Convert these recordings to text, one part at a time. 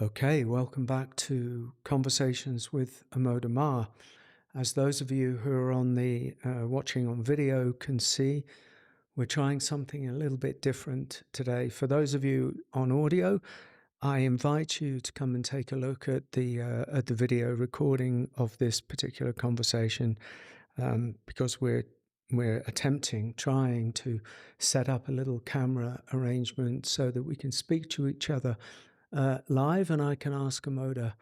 Okay, welcome back to Conversations with Amoda Maa. As those of you who are on the watching on video can see, we're trying something a little bit different today. For those of you on audio, I invite you to come and take a look at the video recording of this particular conversation, because we're trying to set up a little camera arrangement so that we can speak to each other live, and I can ask Amoda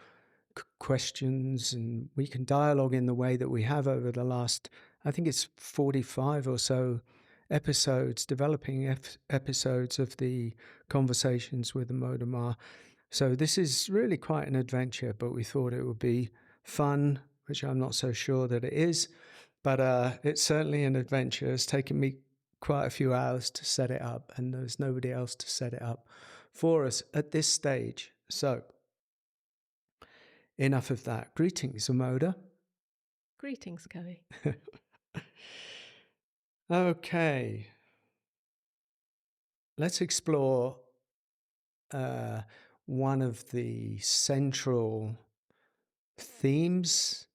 questions, and we can dialogue in the way that we have over the last, I think it's 45 or so episodes, developing episodes of the Conversations with Amoda Maa. So this is really quite an adventure, but we thought it would be fun, which I'm not so sure that it is, but it's certainly an adventure. It's taken me quite a few hours to set it up, and there's nobody else to set it up for us at this stage. So, enough of that. Greetings, Amoda. Greetings, Kavi. Okay. Let's explore one of the central themes,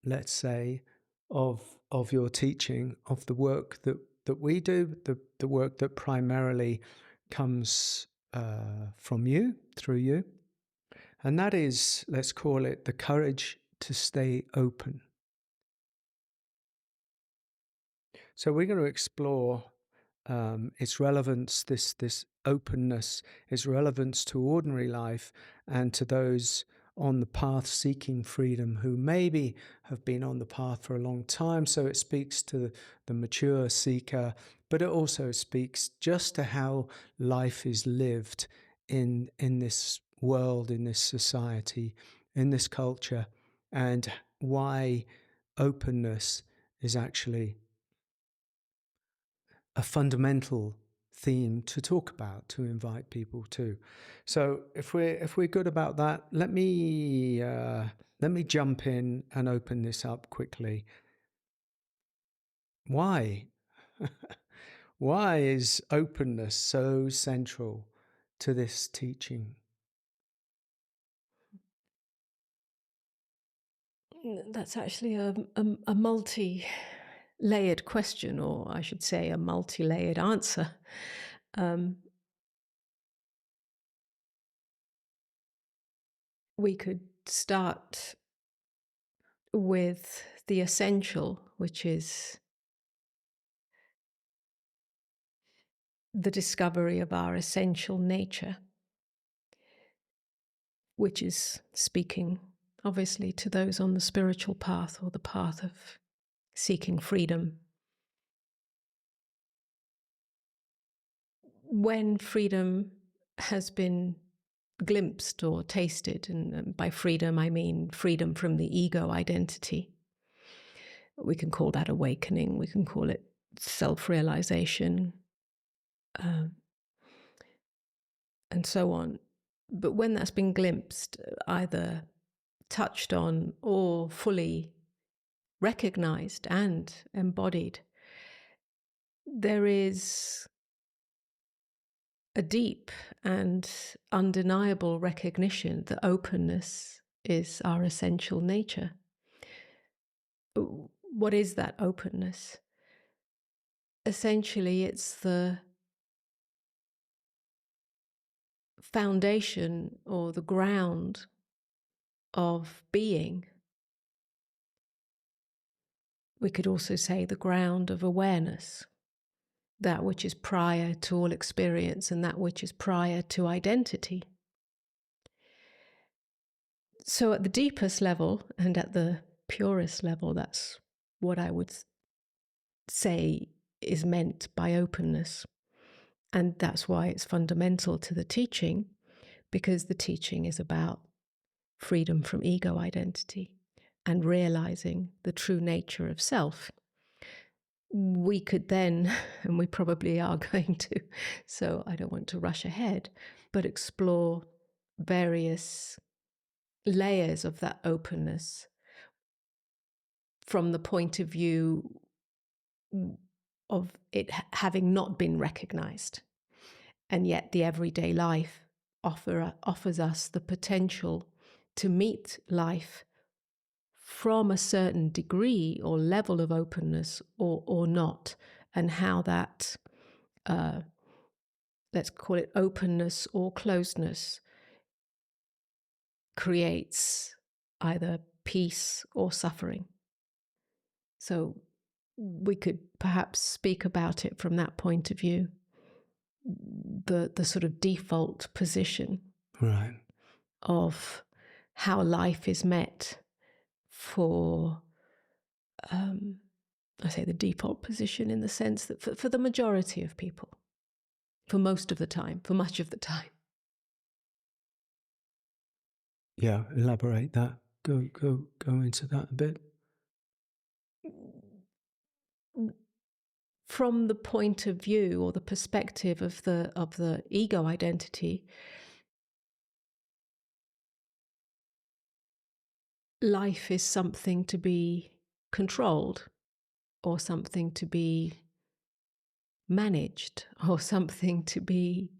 let's say, of your teaching, of the work that we do, the work that primarily comes from you, through you. And that is, let's call it, the courage to stay open. So we're going to explore its relevance, this openness, its relevance to ordinary life and to those on the path seeking freedom who maybe have been on the path for a long time. So it speaks to the mature seeker, but it also speaks just to how life is lived in this world, in this society, in this culture, and why openness is actually a fundamental theme to talk about, to invite people to. So if we're good about that, let me jump in and open this up quickly. Why? Why is openness so central to this teaching? That's actually a multi-layered question, or I should say a multi-layered answer. We could start with the essential, which is the discovery of our essential nature, which is speaking, obviously, to those on the spiritual path or the path of seeking freedom. When freedom has been glimpsed or tasted, and by freedom I mean freedom from the ego identity, we can call that awakening, we can call it self-realization, and so on. But when that's been glimpsed, either touched on or fully recognized and embodied, there is a deep and undeniable recognition that openness is our essential nature. What is that openness? Essentially, it's the foundation or the ground of being. We could also say the ground of awareness, that which is prior to all experience and that which is prior to identity. So at the deepest level and at the purest level, that's what I would say is meant by openness. And that's why it's fundamental to the teaching, because the teaching is about freedom from ego identity and realizing the true nature of self. We could then, and we probably are going to, so I don't want to rush ahead, but explore various layers of that openness from the point of view of it having not been recognized, and yet the everyday life offers us the potential to meet life from a certain degree or level of openness or not, and how that, let's call it openness or closeness, creates either peace or suffering. So we could perhaps speak about it from that point of view, the sort of default position Right. of how life is met for, I say the default position in the sense that for the majority of people, for most of the time, for much of the time. Yeah, elaborate that. Go into that a bit. From the point of view or the perspective of the ego identity, life is something to be controlled, or something to be managed, or something to be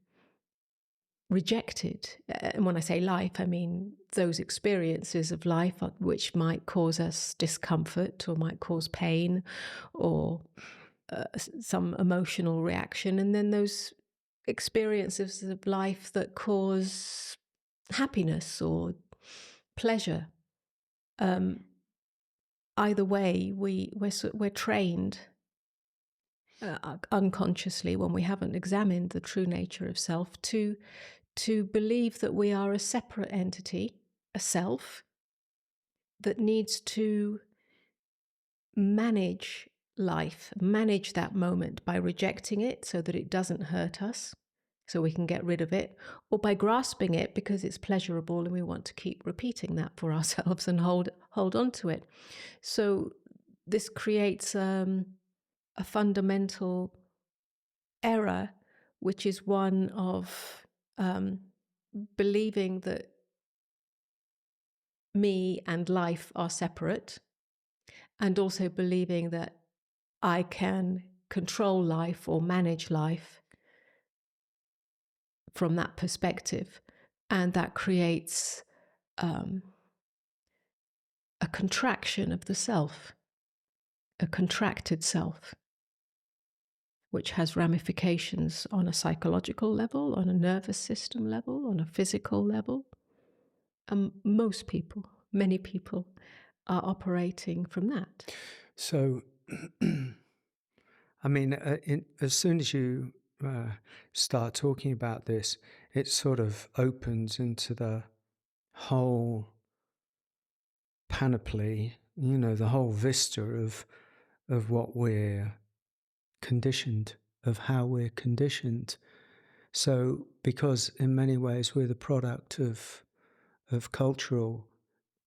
rejected. And when I say life, I mean those experiences of life which might cause us discomfort or might cause pain or some emotional reaction, and then those experiences of life that cause happiness or pleasure. Either way, we're trained unconsciously, when we haven't examined the true nature of self, to believe that we are a separate entity, a self, that needs to manage life, manage that moment by rejecting it so that it doesn't hurt us, so we can get rid of it, or by grasping it because it's pleasurable and we want to keep repeating that for ourselves and hold on to it. So this creates a fundamental error, which is one of believing that me and life are separate, and also believing that I can control life or manage life from that perspective. And that creates a contraction of the self, a contracted self, which has ramifications on a psychological level, on a nervous system level, on a physical level. Most people, many people, are operating from that. So, I mean, as soon as you start talking about this, it sort of opens into the whole panoply, the whole vista of what we're conditioned, of how we're conditioned. So, because in many ways we're the product of cultural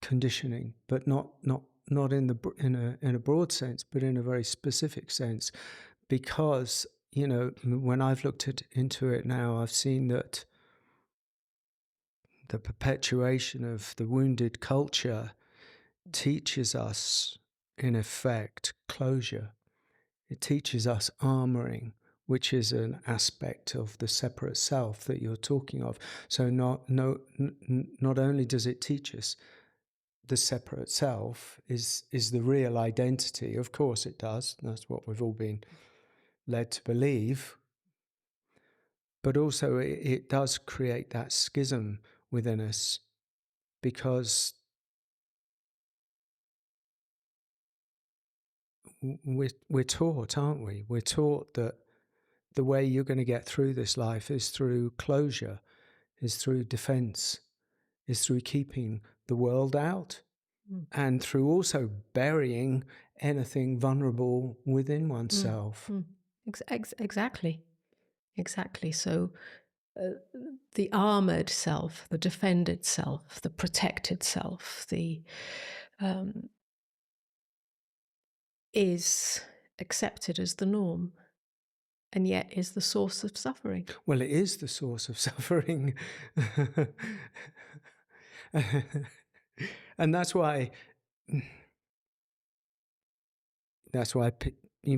conditioning, but not in a broad sense, but in a very specific sense. Because when I've looked into it now, I've seen that the perpetuation of the wounded culture teaches us, in effect, closure. It teaches us armoring, which is an aspect of the separate self that you're talking of. So not only does it teach us the separate self is the real identity. Of course it does. That's what we've all been led to believe. But also it does create that schism within us, because we're taught, aren't we? We're taught that the way you're going to get through this life is through closure, is through defense, is through keeping the world out, and through also burying anything vulnerable within oneself. Exactly. So the armored self, the defended self, the protected self, is accepted as the norm, and yet is the source of suffering. Well, it is the source of suffering. And that's why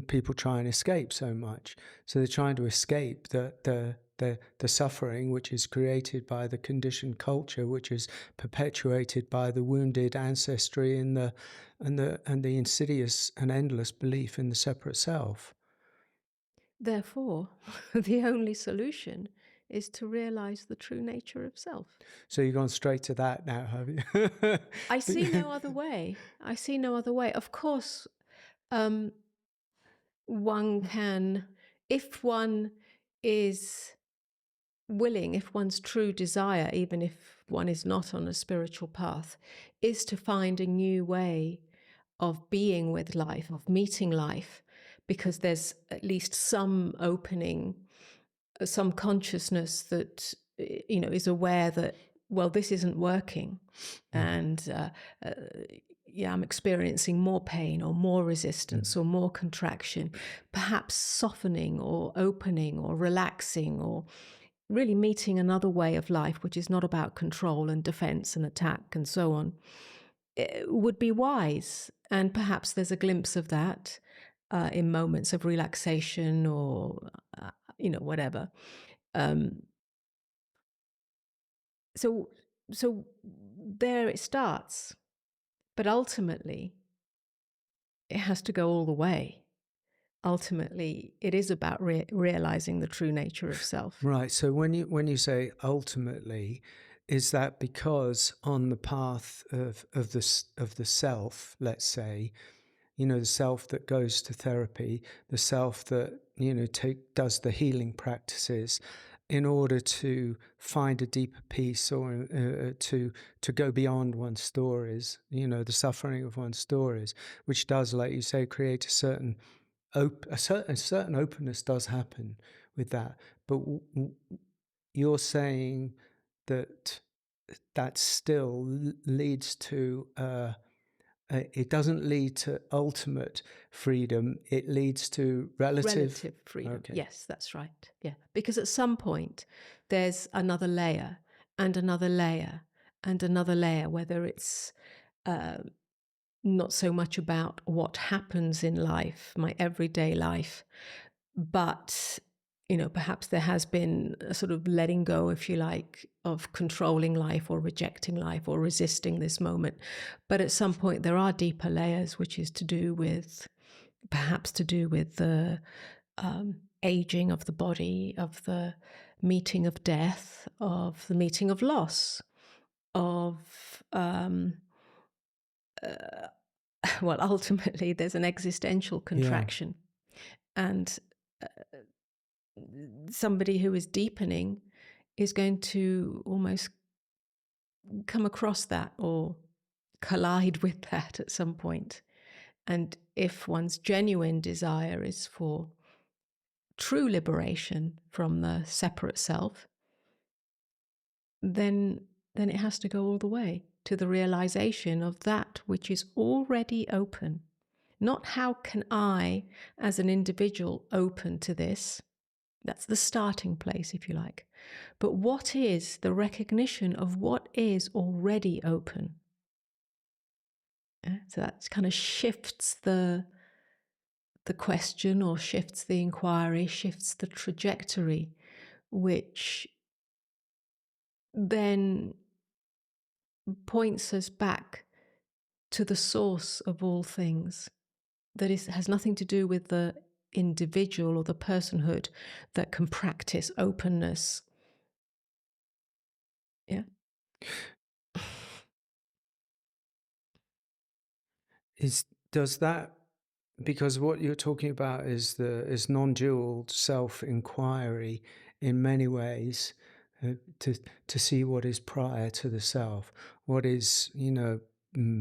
people try and escape so much. So they're trying to escape the the suffering which is created by the conditioned culture, which is perpetuated by the wounded ancestry and the insidious and endless belief in the separate self. Therefore, the only solution is to realize the true nature of self. So you've gone straight to that now, have you? I see no other way. I see no other way. Of course, um, one can, if one is willing, if one's true desire, even if one is not on a spiritual path, is to find a new way of being with life, of meeting life, because there's at least some opening, some consciousness that is aware that, well, this isn't working, and uh, yeah, I'm experiencing more pain or more resistance or more contraction, perhaps softening or opening or relaxing, or really meeting another way of life, which is not about control and defense and attack and so on, it would be wise. And perhaps there's a glimpse of that in moments of relaxation or, whatever. Um, so, so there it starts. But ultimately, it has to go all the way. Ultimately, it is about realizing the true nature of self. Right. So when you say ultimately, is that because on the path of the self, let's say, the self that goes to therapy, the self that does the healing practices, in order to find a deeper peace, or to go beyond one's stories, the suffering of one's stories, which does, like you say, create a certain openness does happen with that. But you're saying that that still leads to it doesn't lead to ultimate freedom. It leads to relative. Freedom. Okay. Yes, that's right. Yeah. Because at some point, there's another layer and another layer and another layer, whether it's uh, not so much about what happens in life, my everyday life, but perhaps there has been a sort of letting go, if you like, of controlling life or rejecting life or resisting this moment. But at some point there are deeper layers, which is perhaps to do with the aging of the body, of the meeting of death, of the meeting of loss, of well, ultimately, there's an existential Yeah. contraction. And somebody who is deepening is going to almost come across that or collide with that at some point. And if one's genuine desire is for true liberation from the separate self, then it has to go all the way to the realization of that which is already open. Not how can I, as an individual, open to this? That's the starting place, if you like. But what is the recognition of what is already open? So that kind of shifts the question, or shifts the inquiry, shifts the trajectory, which then points us back to the source of all things, that has nothing to do with the individual or the personhood that can practice openness. Yeah. Does that, because what you're talking about is non-dual self-inquiry in many ways, to see what is prior to the self, what is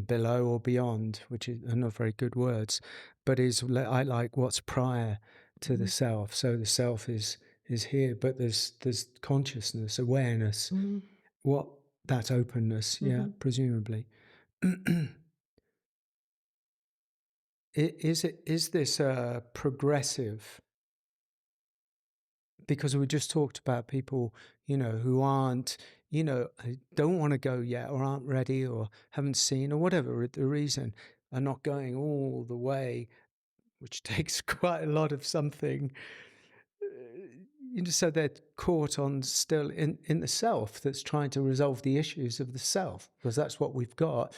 below or beyond, which are not very good words, but I like what's prior to the self. So the self is here, but there's consciousness, awareness, Mm-hmm. what that openness, yeah, Mm-hmm. presumably. Is this progressive? Because we just talked about people, who aren't, don't want to go yet, or aren't ready, or haven't seen, or whatever the reason, are not going all the way, which takes quite a lot of something, so they're caught on still in the self that's trying to resolve the issues of the self, because that's what we've got.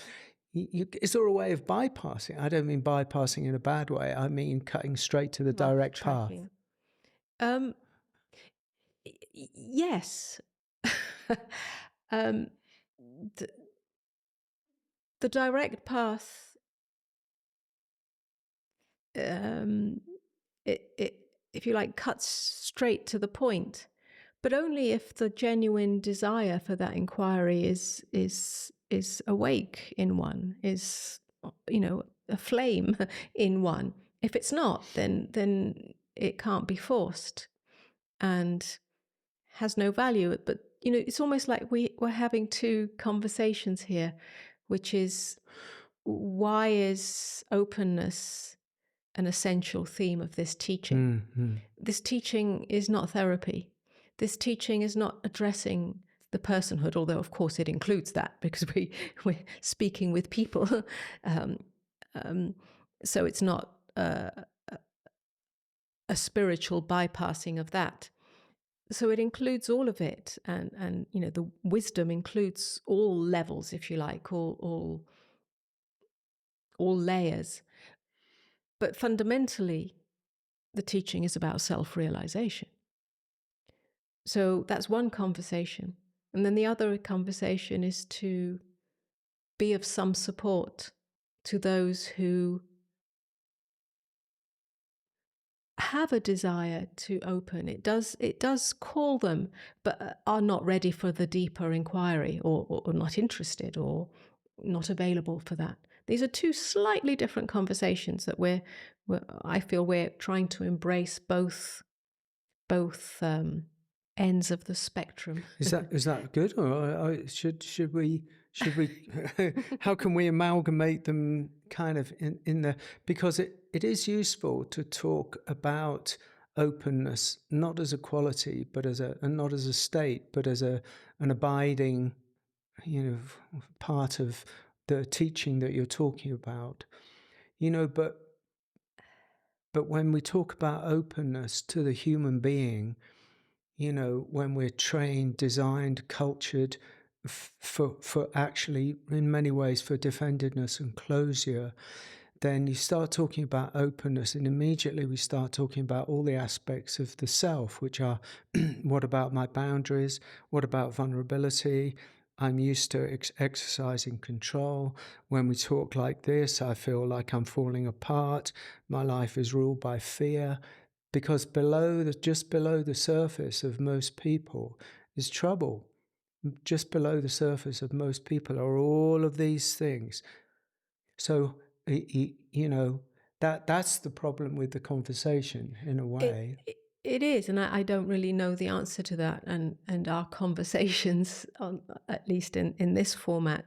Is there a way of bypassing? I don't mean bypassing in a bad way. I mean cutting straight to the Rough direct path. tracking. Yes. um, the, the direct path, it, if you like, cuts straight to the point, but only if the genuine desire for that inquiry is awake in one, is, you know, a flame in one. If it's not, then it can't be forced and has no value. But, you know, it's almost like we're having two conversations here, which is, why is openness an essential theme of this teaching? Mm-hmm. This teaching is not therapy. This teaching is not addressing the personhood, although of course it includes that, because we're speaking with people. So it's not a spiritual bypassing of that. So it includes all of it, and you know, the wisdom includes all levels, if you like, all layers. But fundamentally, the teaching is about self-realization. So that's one conversation. And then the other conversation is to be of some support to those who have a desire to open. It does call them, but are not ready for the deeper inquiry, or not interested, or not available for that. These are two slightly different conversations that I feel we're trying to embrace both ends of the spectrum. Is that good, or should we how can we amalgamate them kind of in the, because it is useful to talk about openness not as a quality, but and not as a state, but as an abiding, you know, part of the teaching that you're talking about, you know. But when we talk about openness to the human being, you know, when we're trained, designed, cultured for actually, in many ways, for defendedness and closure, then you start talking about openness, and immediately we start talking about all the aspects of the self, which are what about my boundaries? What about vulnerability? I'm used to exercising control. When we talk like this, I feel like I'm falling apart. My life is ruled by fear. Because just below the surface of most people is trouble. Just below the surface of most people are all of these things. So, you know, that's the problem with the conversation, in a way. It is, and I don't really know the answer to that. And our conversations, at least in this format,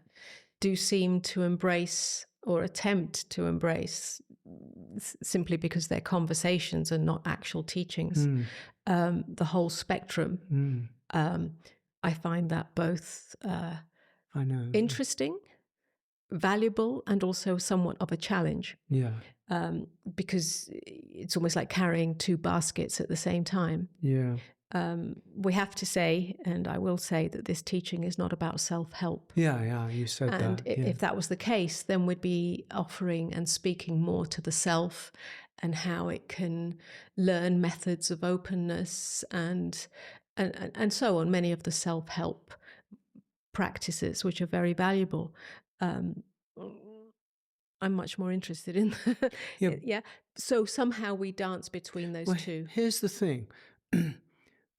do seem to embrace, or attempt to embrace, simply because they're conversations and not actual teachings, the whole spectrum. I find that both I know. interesting, valuable, and also somewhat of a challenge. Yeah. Because it's almost like carrying two baskets at the same time. Yeah. We have to say, and I will say, that this teaching is not about self-help. Yeah, you said And that. Yeah. if that was the case, then we'd be offering and speaking more to the self, and how it can learn methods of openness and so on, many of the self-help practices, which are very valuable. I'm much more interested in yeah. So somehow we dance between those two. Here's the thing.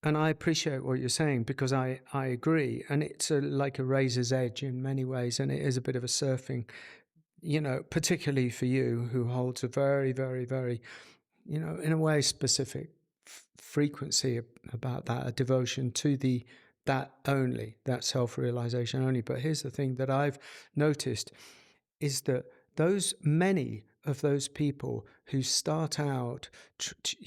And I appreciate what you're saying, because I agree. And it's like a razor's edge in many ways. And it is a bit of a surfing, you know, particularly for you, who holds a very, very, very, you know, in a way, specific frequency about that, a devotion to that self-realization only. But here's the thing that I've noticed is that many of those people who start out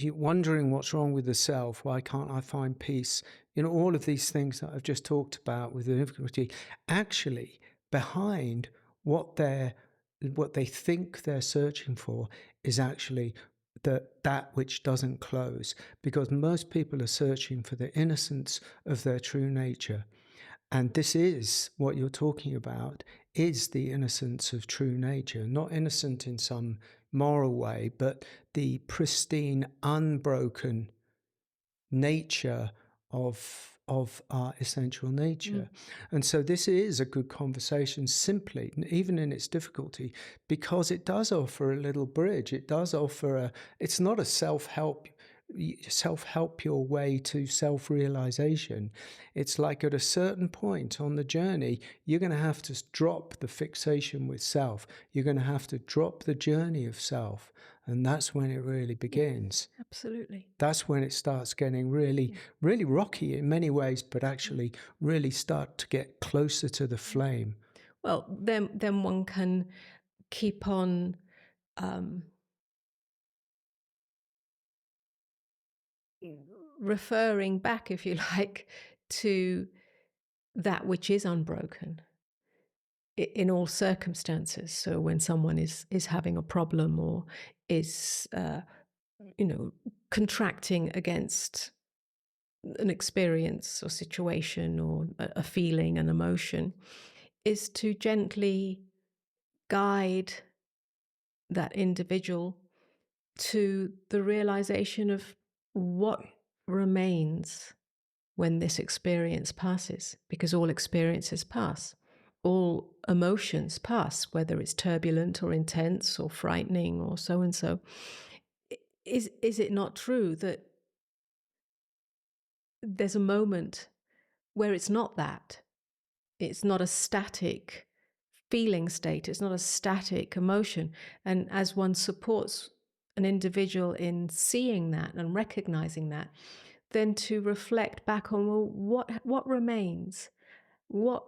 wondering what's wrong with the self, why can't I find peace, you know, all of these things that I've just talked about with the difficulty, actually behind what they think they're searching for is actually that which doesn't close, because most people are searching for the innocence of their true nature. And this is what you're talking about, is the innocence of true nature, not innocent in some moral way, but the pristine, unbroken nature of our essential nature. And so this is a good conversation, simply, even in its difficulty, because it does offer a little bridge. It does offer it's not a self-help your way to self-realization. It's like at a certain point on the journey, you're going to have to drop the fixation with self. You're going to have to drop the journey of self. And that's when it really begins. Yeah, absolutely. That's when it starts getting really, really rocky in many ways, but actually really start to get closer to the flame. Well, then one can keep on referring back, if you like, to that which is unbroken in all circumstances. So when someone is having a problem or is contracting against an experience or situation or a feeling, an emotion, is to gently guide that individual to the realization of what remains when this experience passes, because all experiences pass, all emotions pass, whether it's turbulent or intense or frightening or so and so. Is it not true that there's a moment where it's not that? It's not a static feeling state, it's not a static emotion. And as one supports an individual in seeing that and recognizing that, then to reflect back on, well, what remains? What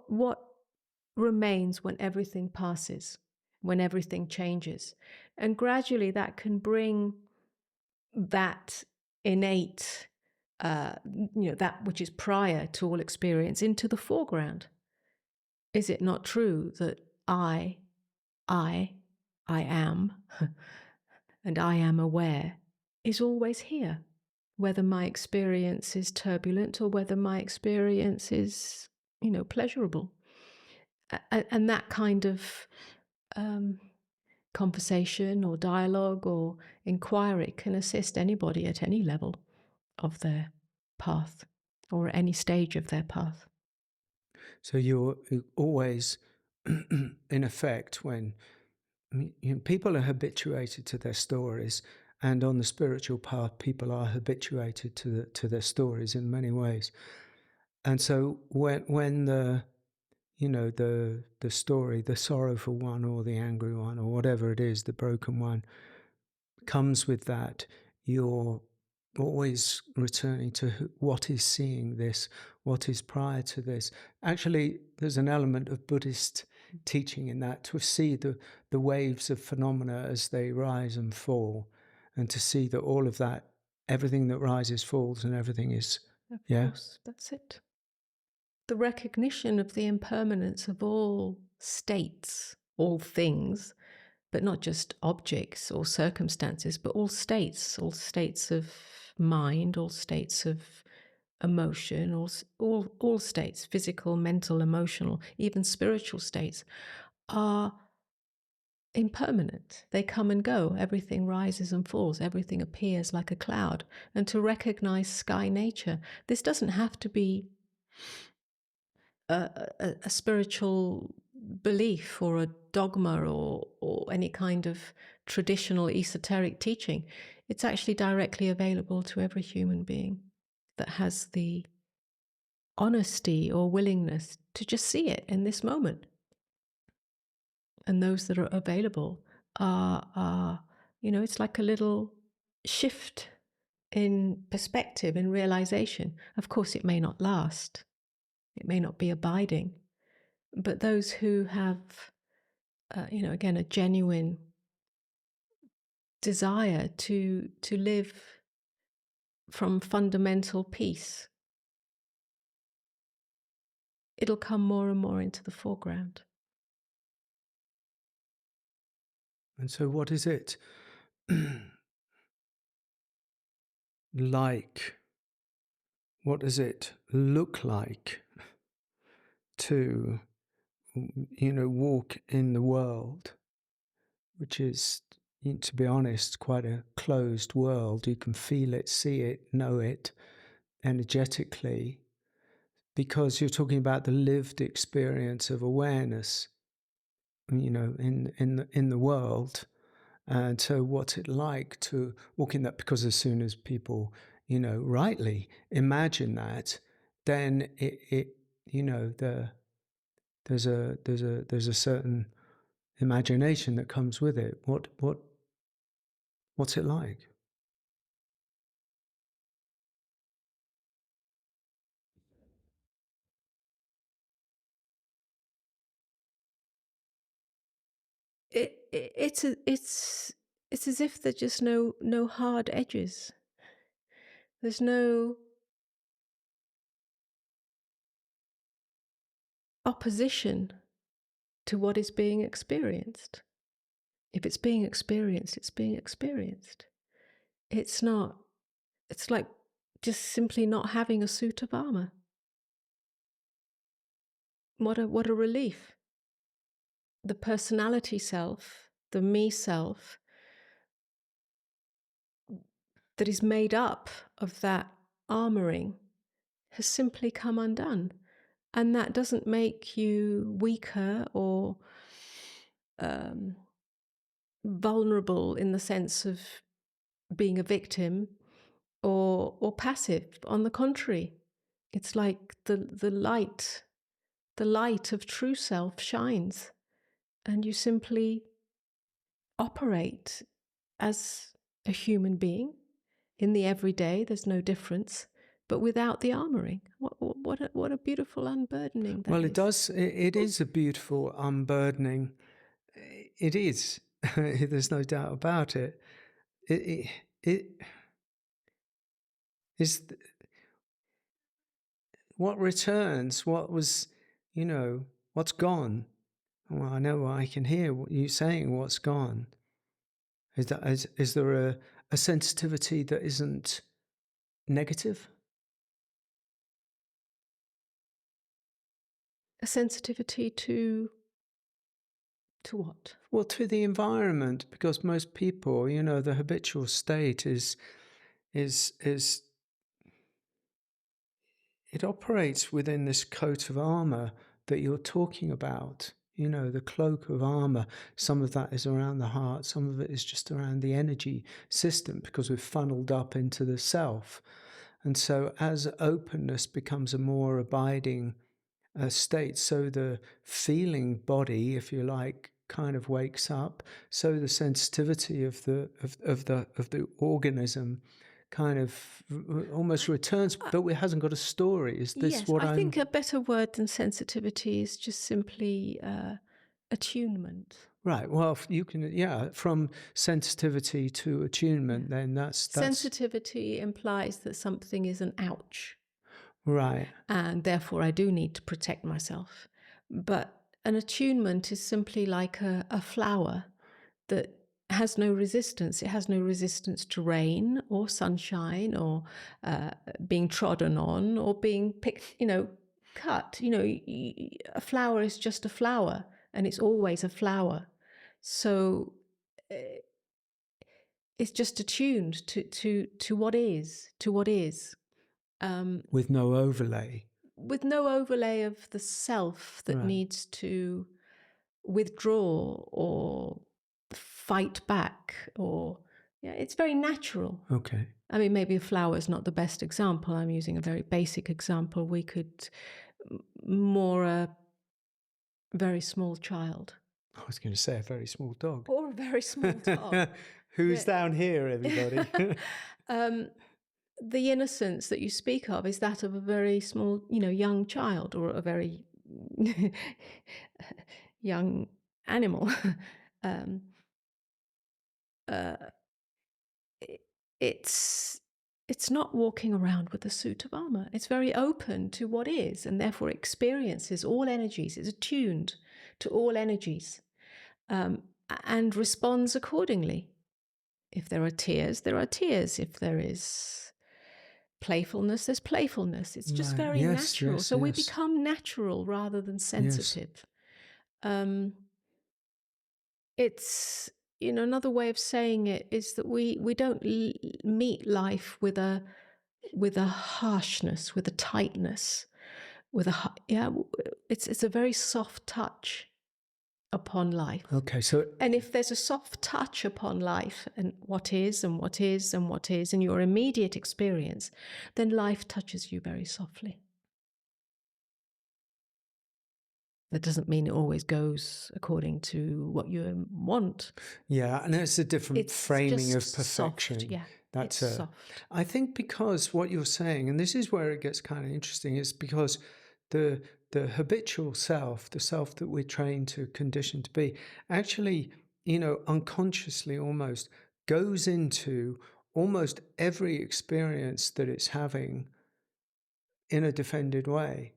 remains when everything passes, when everything changes? And gradually that can bring that innate, that which is prior to all experience into the foreground. Is it not true that I am, and I am aware, is always here, whether my experience is turbulent or whether my experience is, pleasurable. And that kind of conversation or dialogue or inquiry can assist anybody at any level of their path or at any stage of their path. So you're always, in effect, when people are habituated to their stories, and on the spiritual path, people are habituated to their stories in many ways. And so when the story, the sorrowful one or the angry one or whatever it is, the broken one, comes with that, you're always returning to what is seeing this, what is prior to this. Actually, there's an element of Buddhist teaching in that, to see the waves of phenomena as they rise and fall, and to see that all of that, everything that rises falls and everything is, Of yeah? course, that's it. The recognition of the impermanence of all states, all things, but not just objects or circumstances, but all states of mind, all states of emotion, all states, physical, mental, emotional, even spiritual states, are impermanent. They come and go. Everything rises and falls. Everything appears like a cloud. And to recognize sky nature, this doesn't have to be a spiritual belief or a dogma or any kind of traditional esoteric teaching. It's actually directly available to every human being that has the honesty or willingness to just see it in this moment. And those that are available are it's like a little shift in perspective, in realization. Of course, it may not last. It may not be abiding. But those who have, again, a genuine desire to live from fundamental peace, it'll come more and more into the foreground. And so what is it like? What does it look like to, walk in the world, which is, to be honest, quite a closed world? You can feel it, see it, know it energetically, because you're talking about the lived experience of awareness, in the world. And so what's it like to walk in that? Because as soon as people, rightly imagine that, then there's a certain imagination that comes with it. What's it like? It's as if there's just no hard edges. There's no opposition to what is being experienced. If it's being experienced, it's being experienced. It's not. It's like just simply not having a suit of armor. What a relief. The personality self, the me self, that is made up of that armoring has simply come undone. And that doesn't make you weaker or vulnerable in the sense of being a victim or passive. On the contrary, it's like the light of true self shines, and you simply operate as a human being in the everyday. There's no difference, but without the armoring. What a beautiful unburdening that is. Well, it does. It is a beautiful unburdening. It is. There's no doubt about it. It is what returns. What was, what's gone. Well, I know I can hear what you saying. What's gone? Is there a sensitivity that isn't negative? A sensitivity to what? Well, to the environment, because most people, the habitual state is it operates within this coat of armor that you're talking about. The cloak of armor. Some of that is around the heart. Some of it is just around the energy system, because we've funneled up into the self. And so as openness becomes a more abiding state, so the feeling body, if you like, kind of wakes up. So the sensitivity of the organism kind of almost returns, but it hasn't got a story. Is this yes, what I think a better word than sensitivity is just simply attunement. Right. Well, you can, from sensitivity to attunement, then that's sensitivity implies that something is an ouch. Right. And therefore I do need to protect myself. But an attunement is simply like a flower that has no resistance. It has no resistance to rain or sunshine or being trodden on or being picked, cut. A flower is just a flower, and it's always a flower. So it's just attuned to what is, with no overlay. With no overlay of the self that needs to withdraw or fight back, or it's very natural. Okay. I mean, maybe a flower is not the best example. I'm using a very basic example. We could more a very small child. I was going to say a very small dog. Or a very small dog. Who's down here, everybody? The innocence that you speak of is that of a very small, young child, or a very young animal. It's not walking around with a suit of armor. It's very open to what is, and therefore experiences all energies. It's attuned to all energies, and responds accordingly. If there are tears, there are tears. If there is playfulness, there's playfulness. It's just Right. very Yes, natural. yes, So we yes. become natural rather than Yes. sensitive. Um, it's, another way of saying it is that we don't meet life with a harshness, with a tightness, with it's a very soft touch upon life. Okay, so And if there's a soft touch upon life and what is and what is and what is in your immediate experience, then life touches you very softly. That doesn't mean it always goes according to what you want. yeah, and it's a different It's framing just of soft. perfection. Yeah, it's That's soft. I think because what you're saying, and this is where it gets kind of interesting, is because the the habitual self, the self that we're trained to condition to be, actually, unconsciously almost goes into almost every experience that it's having in a defended way.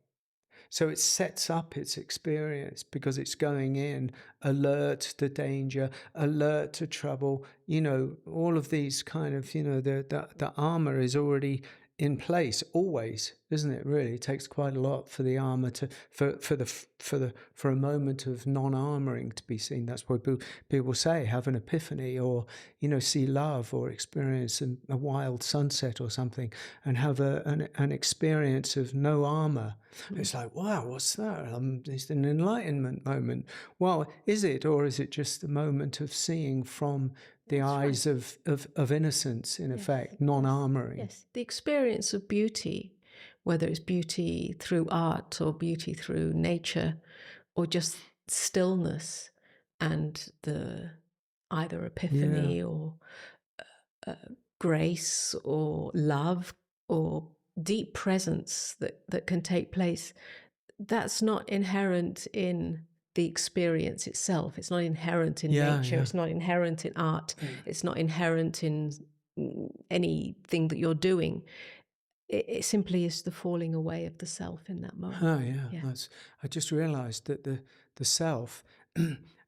So it sets up its experience because it's going in alert to danger, alert to trouble. All of these kind of, the armor is already in place always, isn't it? Really, it takes quite a lot for the armor to for a moment of non-armoring to be seen. That's why people say have an epiphany, or see love, or experience a wild sunset or something, and have an experience of no armor. It's like, wow, what's that? It's an enlightenment moment. Well, is it, or is it just a moment of seeing from the That's eyes right. of innocence, in Yes, effect, yes, non-armoring? yes. The experience of beauty, whether it's beauty through art or beauty through nature or just stillness and the either Yeah, epiphany or uh, grace or love or deep presence that can take place, that's not inherent in the experience itself. It's not inherent in yeah, nature. yeah. It's not inherent in art. It's not inherent in anything that you're doing. It simply is the falling away of the self in that moment. Oh, yeah. Yeah. I just realised that the self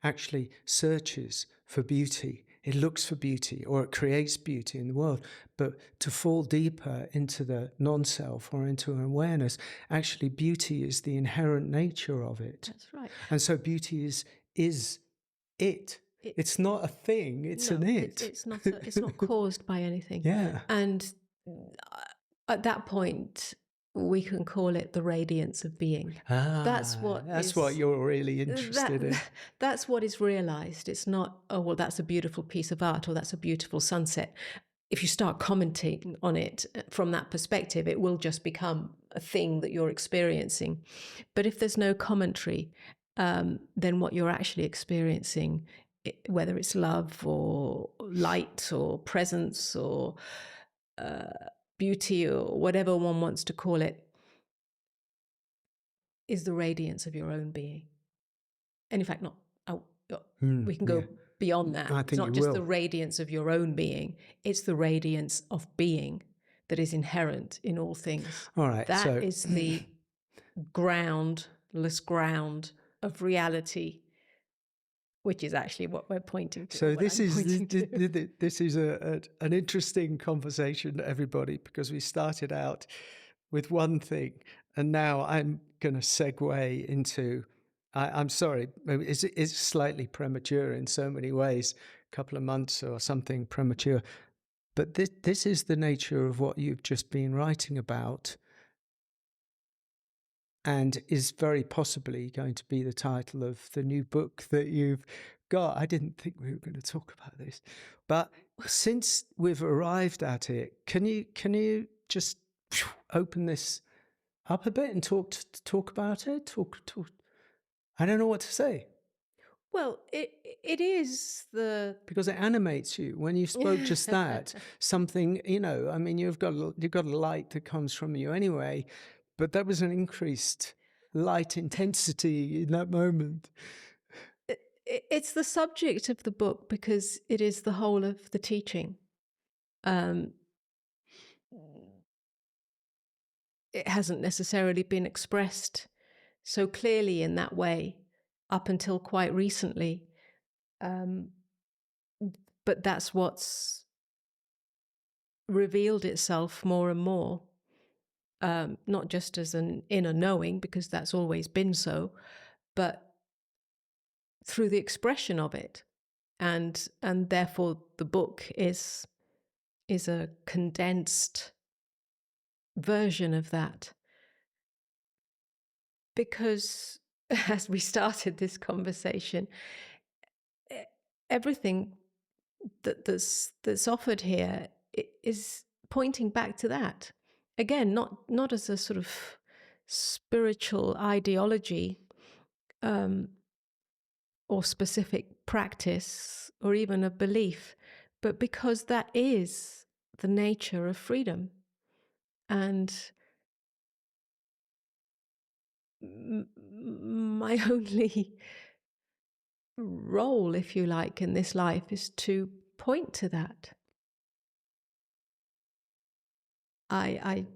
actually searches for beauty. It looks for beauty, or it creates beauty in the world. But to fall deeper into the non-self or into awareness, actually, beauty is the inherent nature of it, That's right. and so beauty is it. It, It's not a thing. It's an no, it. it's not caused by anything. Yeah. And at that point, we can call it the radiance of being. That's what That's what is you're really that interested in. that's what is realized. It's not, oh well, that's a beautiful piece of art or that's a beautiful sunset. If you start commenting on it from that perspective, it will just become a thing that you're experiencing. But if there's no commentary, then what you're actually experiencing, whether it's love or light or presence or beauty or whatever one wants to call it, is the radiance of your own being. And in fact, not we can Yeah, go beyond that. I It's think not you just the will. radiance of your own being, it's the radiance of being that is inherent in all things. All right, That so is the groundless ground of reality, which is actually what we're pointing to, so what this I'm is pointing to. this is an interesting conversation, everybody, because we started out with one thing, and now I'm going to segue into. I'm sorry, it's slightly premature in so many ways, a couple of months or something premature, but this is the nature of what you've just been writing about, and is very possibly going to be the title of the new book that you've got. I didn't think we were going to talk about this, but since we've arrived at it, can you just open this up a bit and talk about it? Talk. I don't know what to say, Well, it is the because it animates you when you spoke just that. Something, I mean, you've got a light that comes from you anyway, but that was an increased light intensity in that moment. it's the subject of the book because it is the whole of the teaching. Um, it hasn't necessarily been expressed so clearly in that way up until quite recently. But that's what's revealed itself more and more, not just as an inner knowing, because that's always been so, but through the expression of it. And therefore the book is a condensed version of that. Because as we started this conversation, everything that's offered here is pointing back to that. Again, not as a sort of spiritual ideology, or specific practice, or even a belief, but because that is the nature of freedom. And my only role, if you like, in this life is to point to that. I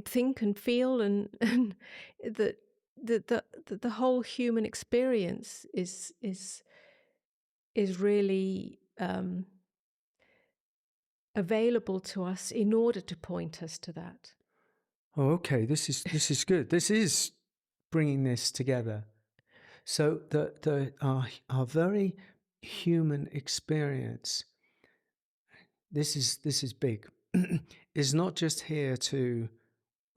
think and feel and that the whole human experience is really available to us in order to point us to that. Oh, okay. This is good. This is bringing this together. So our very human experience. This is big. Is not just here to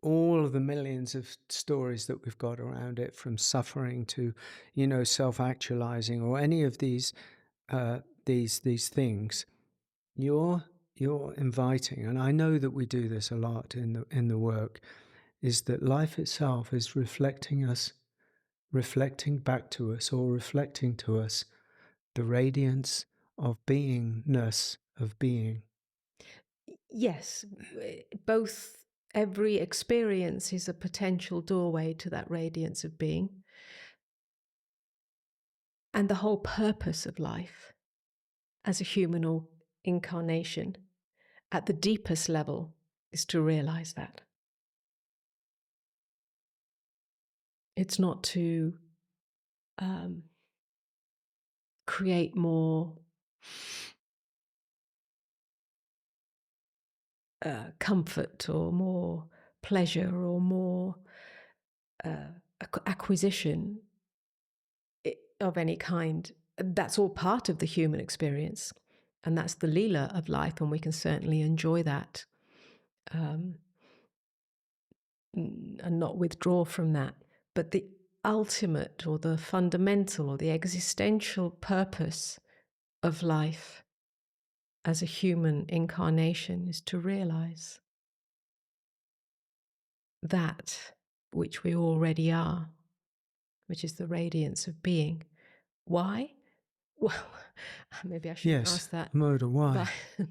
all of the millions of stories that we've got around it, from suffering to, self-actualizing, or any of these things. You're inviting, and I know that we do this a lot in the work, is that life itself is reflecting back to us, or reflecting to us the radiance of beingness, of being. Yes, both. Every experience is a potential doorway to that radiance of being. And the whole purpose of life as a human incarnation at the deepest level is to realize that. It's not to create more comfort or more pleasure or more acquisition of any kind. That's all part of the human experience, and that's the Leela of life, and we can certainly enjoy that and not withdraw from that. But the ultimate, or the fundamental, or the existential purpose of life as a human incarnation is to realize that which we already are, which is the radiance of being. Why? Well, maybe I shouldn't ask that. Amoda, why? But,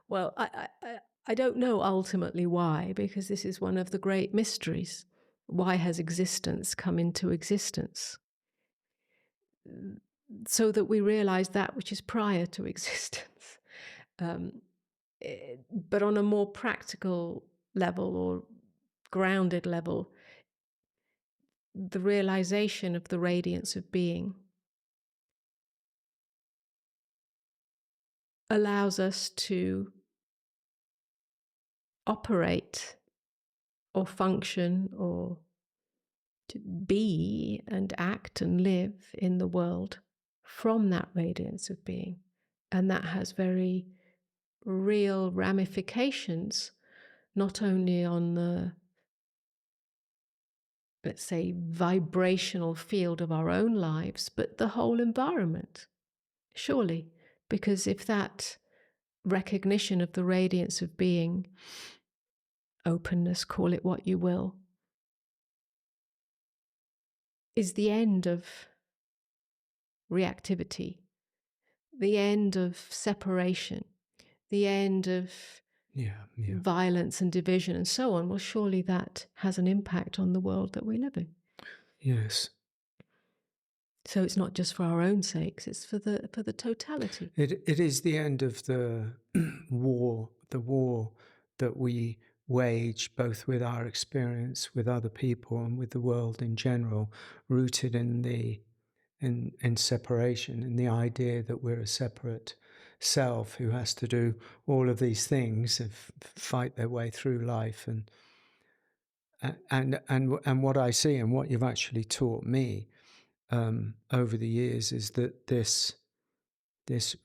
well, I don't know ultimately why, because this is one of the great mysteries. Why has existence come into existence? So that we realize that which is prior to existence. But on a more practical level, or grounded level, the realization of the radiance of being allows us to operate or function or to be and act and live in the world from that radiance of being. And that has very real ramifications, not only on the, let's say, vibrational field of our own lives, but the whole environment, surely. Because if that recognition of the radiance of being, openness, call it what you will, is the end of reactivity, the end of separation, the end of violence and division and so on, well, surely that has an impact on the world that we live in. Yes. So it's not just for our own sakes, it's for the totality. It is the end of the war that we wage, both with our experience with other people and with the world in general, rooted in separation, in the idea that we're a separate self who has to do all of these things and fight their way through life. And what I see and what you've actually taught me over the years is that this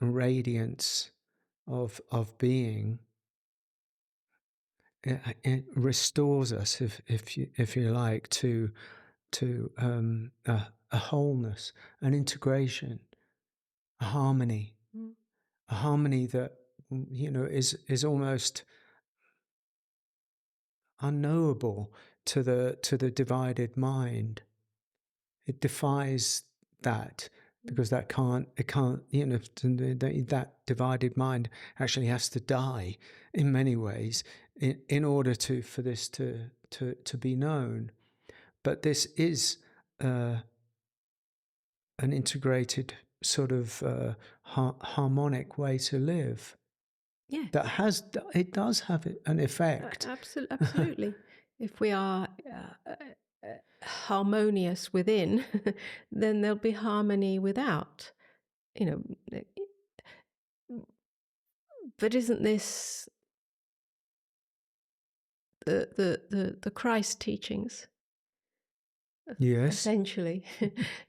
radiance of being, it restores us, if you like, to a wholeness, an integration, a harmony, a harmony that is almost unknowable to the divided mind. It defies that, because that that divided mind actually has to die in many ways in order for this to be known. But this is an integrated sort of harmonic way to live. Yes. It does have an effect. Absolutely. If we are harmonious within, then there'll be harmony without. But isn't this the Christ teachings? Yes. Essentially,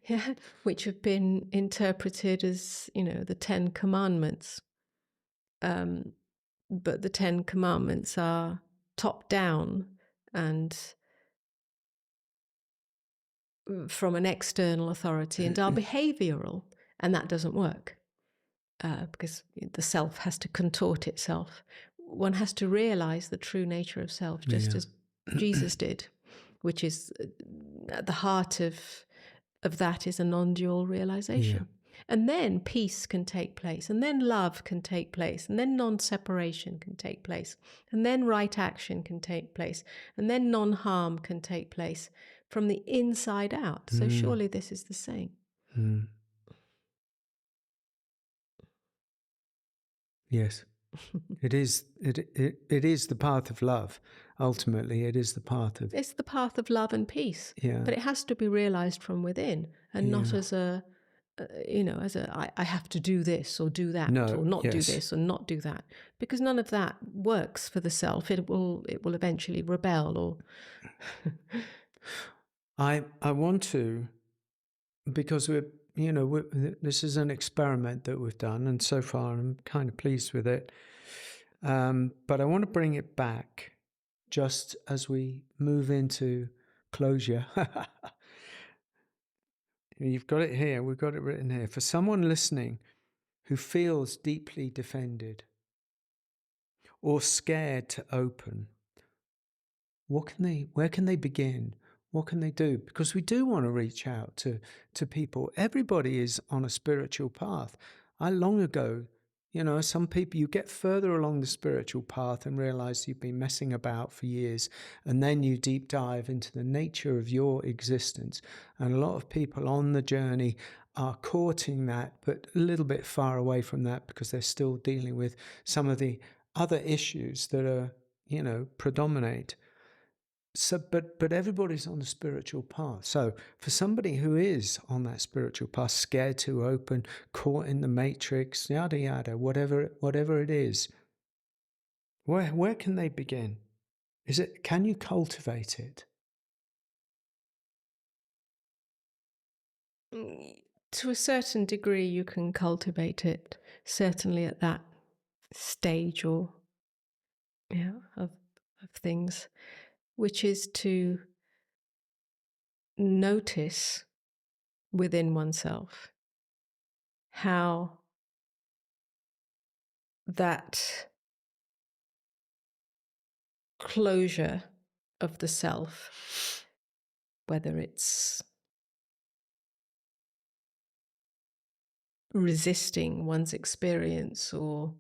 yeah, which have been interpreted as, the 10 Commandments. But the 10 Commandments are top down and from an external authority and are behavioral, and that doesn't work because the self has to contort itself. One has to realize the true nature of self, just as Jesus did, which is at the heart of that is a non-dual realization. And then peace can take place, and then love can take place, and then non-separation can take place, and then right action can take place, and then non-harm can take place from the inside out. So surely this is the same. Yes. It is the path of love. Ultimately, it is the path of... It's the path of love and peace. Yeah. But it has to be realized from within, and not as I have to do this or do that, or not do this or not do that, because none of that works for the self. It will eventually rebel. Or I want to, because this is an experiment that we've done, and so far I'm kind of pleased with it. But I want to bring it back just as we move into closure. You've got it here. We've got it written here. For someone listening who feels deeply defended or scared to open, where can they begin? What can they do? Because we do want to reach out to people. Everybody is on a spiritual path. Long ago, some people, you get further along the spiritual path and realize you've been messing about for years, and then you deep dive into the nature of your existence. And a lot of people on the journey are courting that, but a little bit far away from that, because they're still dealing with some of the other issues that are, predominate. So, but everybody's on the spiritual path. So for somebody who is on that spiritual path, scared to open, caught in the matrix, yada yada, whatever it is, where can they begin? Can you cultivate it? To a certain degree, you can cultivate it. Certainly at that stage, or of things, which is to notice within oneself how that closure of the self, whether it's resisting one's experience or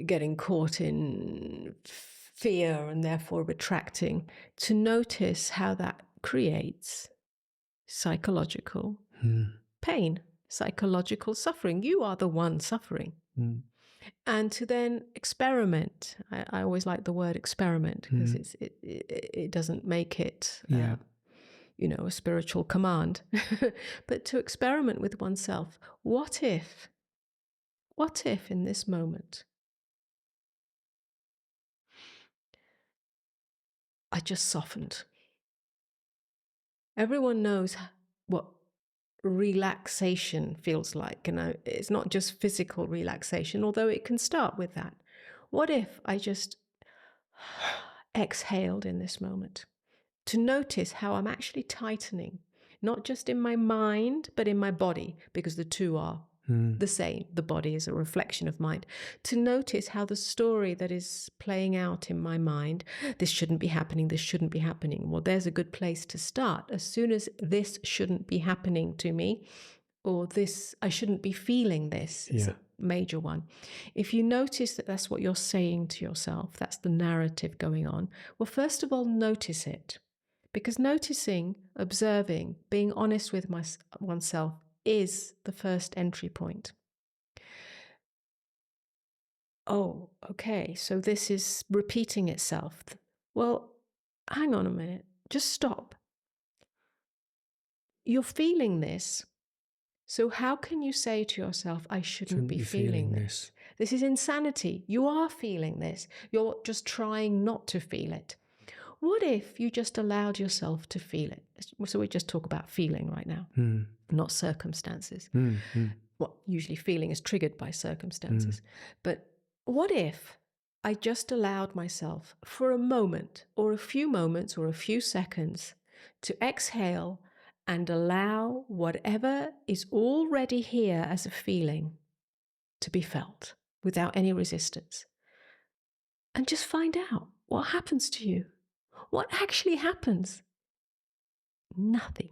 getting caught in fear and therefore retracting, to notice how that creates psychological pain, psychological suffering. You are the one suffering. And to then experiment. I always like the word experiment, because it doesn't make it a spiritual command. But to experiment with oneself. What if What if in this moment I just softened? Everyone knows what relaxation feels like. And it's not just physical relaxation, although it can start with that. What if I just exhaled in this moment to notice how I'm actually tightening, not just in my mind, but in my body, because the two are the same. The body is a reflection of mind. To notice how the story that is playing out in my mind, this shouldn't be happening, this shouldn't be happening. Well, there's a good place to start. As soon as this shouldn't be happening to me, or this, I shouldn't be feeling this, it's a major one. If you notice that that's what you're saying to yourself, that's the narrative going on, well, first of all, notice it. Because noticing, observing, being honest with oneself is the first entry point. Oh, okay, so this is repeating itself. Well, hang on a minute, just stop. You're feeling this. So how can you say to yourself, I shouldn't be feeling this? This is insanity. You are feeling this. You're just trying not to feel it. What if you just allowed yourself to feel it? So we just talk about feeling right now, not circumstances. Well, usually feeling is triggered by circumstances. But what if I just allowed myself for a moment or a few moments or a few seconds to exhale and allow whatever is already here as a feeling to be felt without any resistance? And just find out what happens to you. What actually happens? Nothing.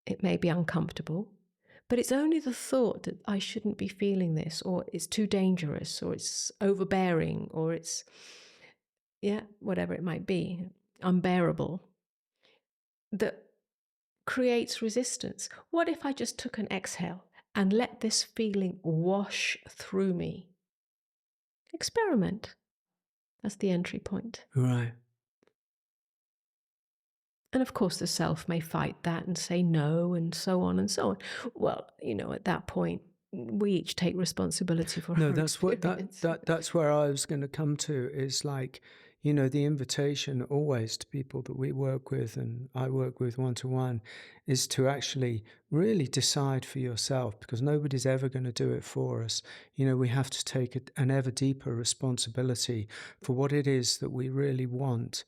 It may be uncomfortable, but it's only the thought that I shouldn't be feeling this, or it's too dangerous, or it's overbearing, or it's, whatever it might be, unbearable, that creates resistance. What if I just took an exhale and let this feeling wash through me? Experiment. That's the entry point. Right. And of course, the self may fight that and say no, and so on and so on. Well, at that point, we each take responsibility for our experience. That's where I was going to come to, is like, the invitation always to people that we work with, and I work with one-to-one, is to actually really decide for yourself, because nobody's ever going to do it for us. We have to take an ever deeper responsibility for what it is that we really want,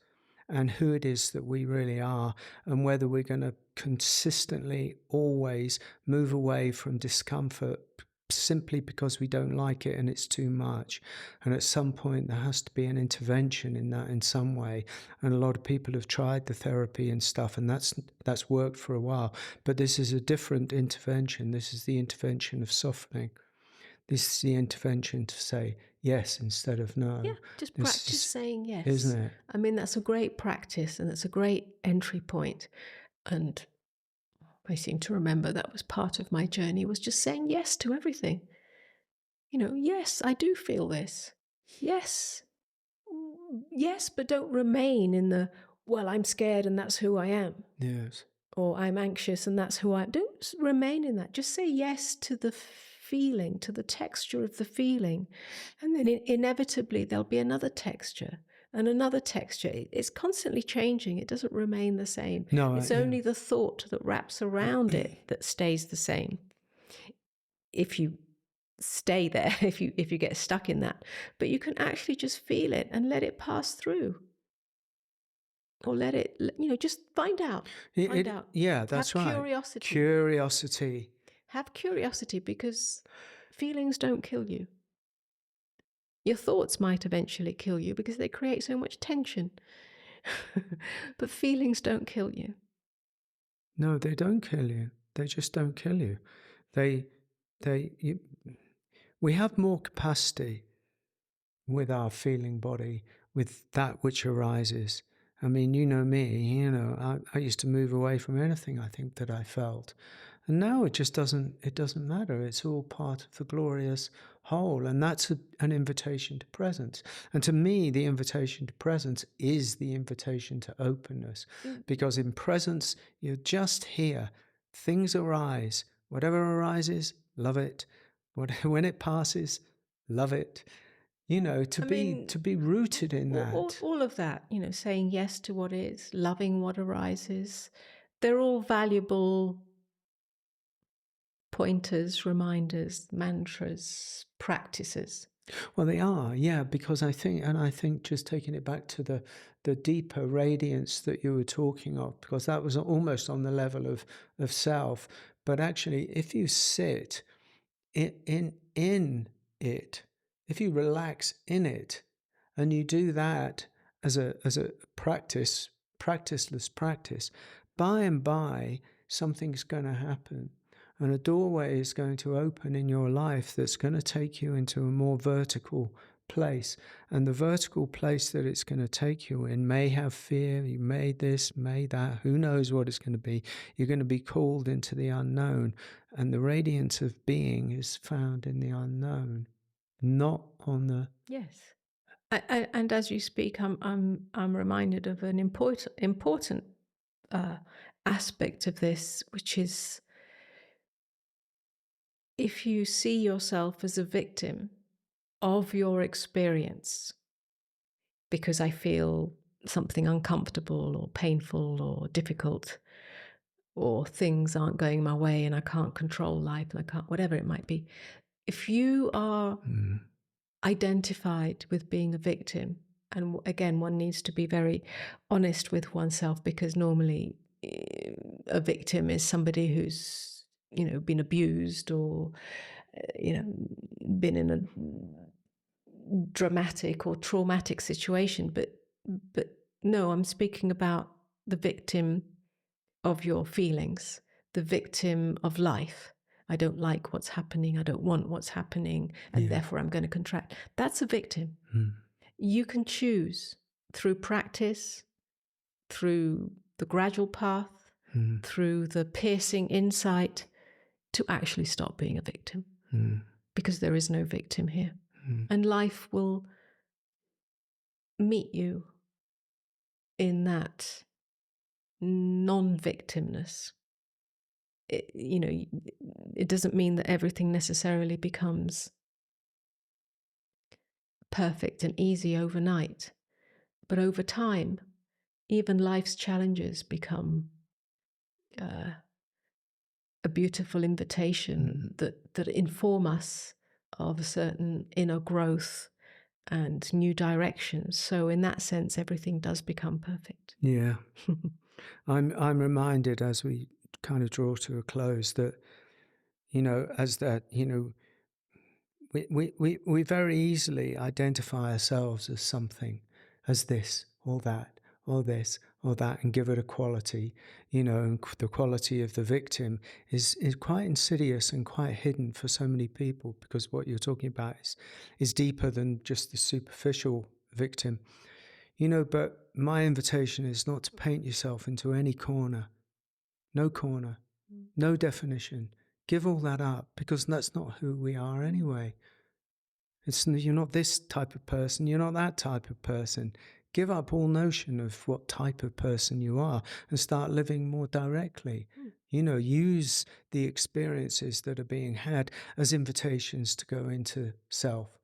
and who it is that we really are, and whether we're going to consistently always move away from discomfort simply because we don't like it and it's too much. And at some point there has to be an intervention in that in some way. And a lot of people have tried the therapy and stuff, and that's worked for a while. But this is a different intervention. This is the intervention of softening. This is the intervention to say yes instead of no. Yeah, just practice saying yes. Isn't it? I mean, that's a great practice, and it's a great entry point. And I seem to remember that was part of my journey, was just saying yes to everything. Yes, I do feel this. Yes, but don't remain in the, well, I'm scared and that's who I am. Yes. Or I'm anxious and that's who I am. Don't remain in that. Just say yes to the feeling, to the texture of the feeling. And then inevitably there'll be another texture and another texture. It's constantly changing. It doesn't remain the same. No, it's only the thought that wraps around it that stays the same. If you stay there, if you get stuck in that. But you can actually just feel it and let it pass through. Or let it, just find out. Find out. Yeah, that's right. Curiosity. Have curiosity, because feelings don't kill you. Your thoughts might eventually kill you because they create so much tension. But feelings don't kill you. No, they don't kill you. They just don't kill you. We have more capacity with our feeling body, with that which arises. I mean, you know me, I used to move away from anything I think that I felt. And now it doesn't matter. It's all part of the glorious whole. And that's an invitation to presence. And to me, the invitation to presence is the invitation to openness. Because in presence, you're just here. Things arise. Whatever arises, love it. When it passes, love it. To I be mean, rooted in that. all of that, saying yes to what is, loving what arises, they're all valuable pointers, reminders, mantras, practices. Well, they are, yeah, because I think just taking it back to the deeper radiance that you were talking of, because that was almost on the level of self. But actually, if you sit in it, if you relax in it, and you do that as a practiceless practice, by and by something's going to happen. And a doorway is going to open in your life that's going to take you into a more vertical place. And the vertical place that it's going to take you in may have fear, you may this, may that, who knows what it's going to be. You're going to be called into the unknown. And the radiance of being is found in the unknown, not on the... Yes. And as you speak, I'm reminded of an important aspect of this, which is if you see yourself as a victim of your experience, because I feel something uncomfortable or painful or difficult, or things aren't going my way and I can't control life and I can't, whatever it might be. If you are identified with being a victim, and again, one needs to be very honest with oneself, because normally a victim is somebody who's, been abused or, been in a dramatic or traumatic situation. But no, I'm speaking about the victim of your feelings, the victim of life. I don't like what's happening. I don't want what's happening. And therefore I'm going to contract. That's a victim. You can choose through practice, through the gradual path, through the piercing insight, to actually stop being a victim. Because there is no victim here. And life will meet you in that non-victimness. It doesn't mean that everything necessarily becomes perfect and easy overnight. But over time, even life's challenges become a beautiful invitation that inform us of a certain inner growth and new directions. So in that sense, everything does become perfect. Yeah. I'm reminded as we kind of draw to a close that, as that, we very easily identify ourselves as something, as this or that or this or that, and give it a quality, and the quality of the victim is quite insidious and quite hidden for so many people, because what you're talking about is deeper than just the superficial victim. But my invitation is not to paint yourself into any corner. No corner, no definition. Give all that up, because that's not who we are anyway. You're not this type of person, you're not that type of person. Give up all notion of what type of person you are and start living more directly. Use the experiences that are being had as invitations to go into self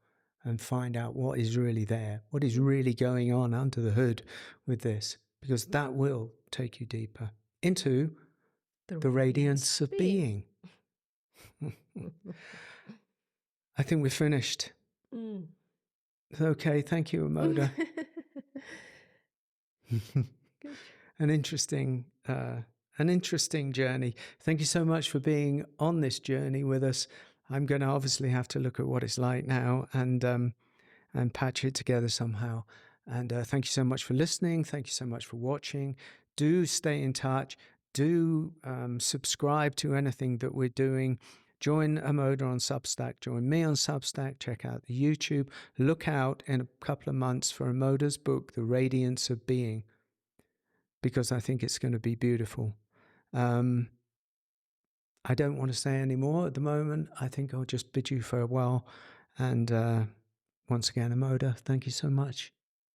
and find out what is really there, what is really going on under the hood with this, because that will take you deeper into the radiance of being. I think we're finished. Okay, thank you, Amoda. An interesting journey. Thank you so much for being on this journey with us. I'm going to obviously have to look at what it's like now and patch it together somehow. And thank you so much for listening. Thank you so much for watching. Do stay in touch. Do subscribe to anything that we're doing. Join Amoda on Substack. Join me on Substack. Check out the YouTube. Look out in a couple of months for Amoda's book, The Radiance of Being, because I think it's going to be beautiful. I don't want to say any more at the moment. I think I'll just bid you farewell. And once again, Amoda, thank you so much.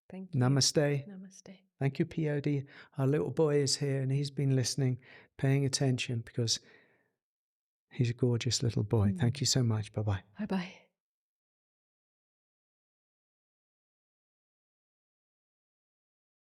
Thank you. Namaste. Namaste. Thank you, P.O.D. Our little boy is here and he's been listening, paying attention, because He's a gorgeous little boy. Thank you so much. Bye bye. Bye bye.